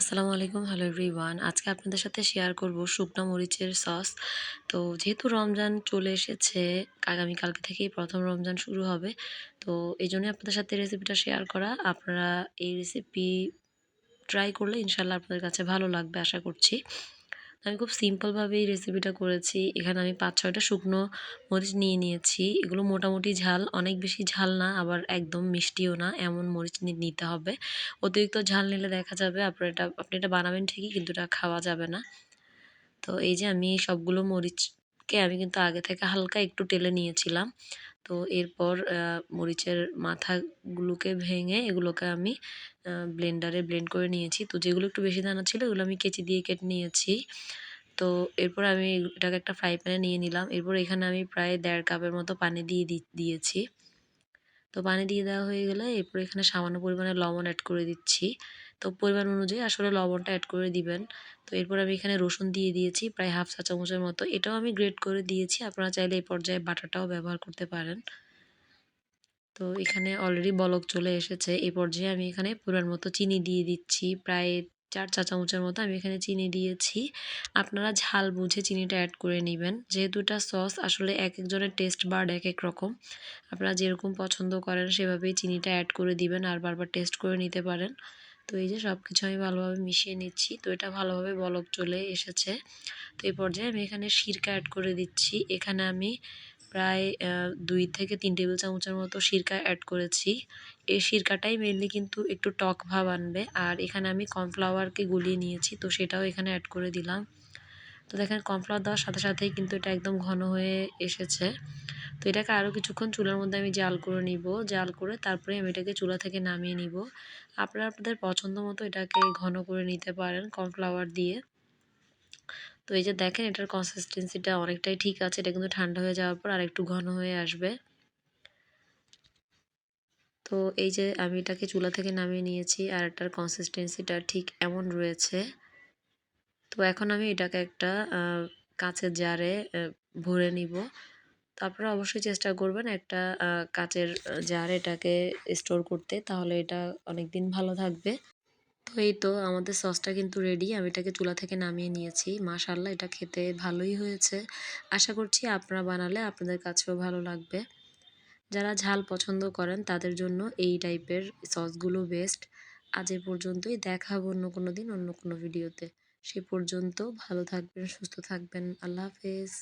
আসসালামু আলাইকুম। Hello everyone. আজকে আপনাদের সাথে শেয়ার করব শুকনা মরিচের সস। তো যেহেতু রমজান চলে এসেছে, আগামীকালকে থেকেই ১ম রমজান শুরু হবে। তো এজন্যই আপনাদের সাথে রেসিপিটা শেয়ার করা। আপনারা এই রেসিপি ট্রাই করলে ইনশাআল্লাহ আপনাদের কাছে ভালো লাগবে আশা করছি। আমি খুব সিম্পলভাবে এই রেসিপিটা করেছি। এখানে আমি ৫-৬ টা শুকনো মরিচ নিয়ে নিয়েছি। এগুলো মোটামুটি ঝাল, অনেক বেশি ঝাল না, আবার একদম মিষ্টিও না, এমন মরিচ নিতে হবে। অতিরিক্ত ঝাল নিলে দেখা যাবে আপনি এটা বানাবেন ঠিকই, কিন্তু এটা খাওয়া যাবে না। তো এই যে আমি সবগুলো মরিচকে আমি কিন্তু আগে থেকে হালকা একটু টেলে নিয়েছিলাম। তো এরপর মরিচের মাথাগুলোকে ভেঙে এগুলোকে আমি ব্লেন্ডারে ব্লেন্ড করে নিয়েছি। তো যেগুলো একটু বেশি দানা ছিল ওগুলো আমি কেচি দিয়ে কেটে নিয়েছি। তো এরপর আমি এটাকে একটা ফ্রাই প্যানে নিয়ে নিলাম। এরপর এখানে আমি প্রায় ১.৫ কাপের মতো পানি দিয়েছি। তো পানি দিয়ে দেওয়া হয়ে গেলে এরপর এখানে সামান্য পরিমাণে লবণ এড করে দিচ্ছি। তো পরিমাণ অনুযায়ী আসলে লবণটা এড করে দিবেন। তো এরপর আমি এখানে রসুন দিয়ে দিয়েছি প্রায় 1/2 চা চামচের মতো। এটাও আমি গ্রেট করে দিয়েছি। আপনারা চাইলে এই পর্যায়ে বাটাটাও ব্যবহার করতে পারেন। তো এখানে অলরেডি বলক চলে এসেছে। এই পর্যায়ে আমি এখানে পরিমাণ মতো চিনি দিয়ে দিচ্ছি। প্রায় ৪ চা চামচের মতো আমি এখানে চিনি দিয়েছি। আপনারা ঝাল বুঝে চিনিটা এড করে নিবেন। যেহেতু এটা সস, আসলে একেকজনের টেস্ট বাড একেক রকম। আপনারা যেরকম পছন্দ করেন সেভাবেই চিনিটা এড করে দিবেন আর বারবার টেস্ট করে নিতে পারেন। তো এই যে সবকিছু আমি ভালোভাবে মিশিয়ে নিচ্ছি। তো এটা ভালোভাবে বলক চলে এসেছে। তো এই পর্যায়ে আমি এখানে সিরকা এড করে দিচ্ছি। এখানে আমি প্রায় ২ থেকে ৩ টেবিল চামচের মতো সিরকা এড করেছি। এই সিরকাটাই মেইনলি কিন্তু একটু টক ভাব আনবে। আর এখানে আমি কর্নফ্লাওয়ারকে গুলিয়ে নিয়েছি, তো সেটাও এখানে এড করে দিলাম। তো দেখেন কর্নফ্লাওয়ার দেওয়ার সাথে সাথেই কিন্তু এটা একদম ঘন হয়ে এসেছে। তো এটাকে আরও কিছুক্ষণ চুলার মধ্যে আমি জাল করে নিব। জাল করে তারপরে আমি এটাকে চুলা থেকে নামিয়ে নিব। আপনারা আপনাদের পছন্দ মতো এটাকে ঘন করে নিতে পারেন কর্নফ্লাওয়ার দিয়ে। তো এই যে দেখেন এটার কনসিস্টেন্সিটা অনেকটাই ঠিক আছে। এটা কিন্তু ঠান্ডা হয়ে যাওয়ার পর আরেকটু ঘন হয়ে আসবে। তো এই যে আমি এটাকে চুলা থেকে নামিয়ে নিয়েছি আর এটার কনসিস্টেন্সিটা ঠিক এমন রয়েছে। তো এখন আমি এটাকে একটা কাঁচের জারে ভরে নিব। তো আপনারা অবশ্যই চেষ্টা করবেন একটা কাঁচের জারে এটাকে স্টোর করতে, তাহলে এটা অনেকদিন ভালো থাকবে। তো এই তো আমাদের সসটা কিন্তু রেডি। আমি এটাকে চুলা থেকে নামিয়ে নিয়েছি। মাশাআল্লাহ, এটা খেতে ভালোই হয়েছে। আশা করছি আপনারা বানালে আপনাদের কাছেও ভালো লাগবে। যারা ঝাল পছন্দ করেন তাদের জন্য এই টাইপের সসগুলো বেস্ট। আজ এ পর্যন্তই। দেখা হবে অন্য কোনো দিন অন্য কোনো ভিডিওতে। সে পর্যন্ত ভালো থাকবেন, সুস্থ থাকবেন। আল্লাহ হাফেজ।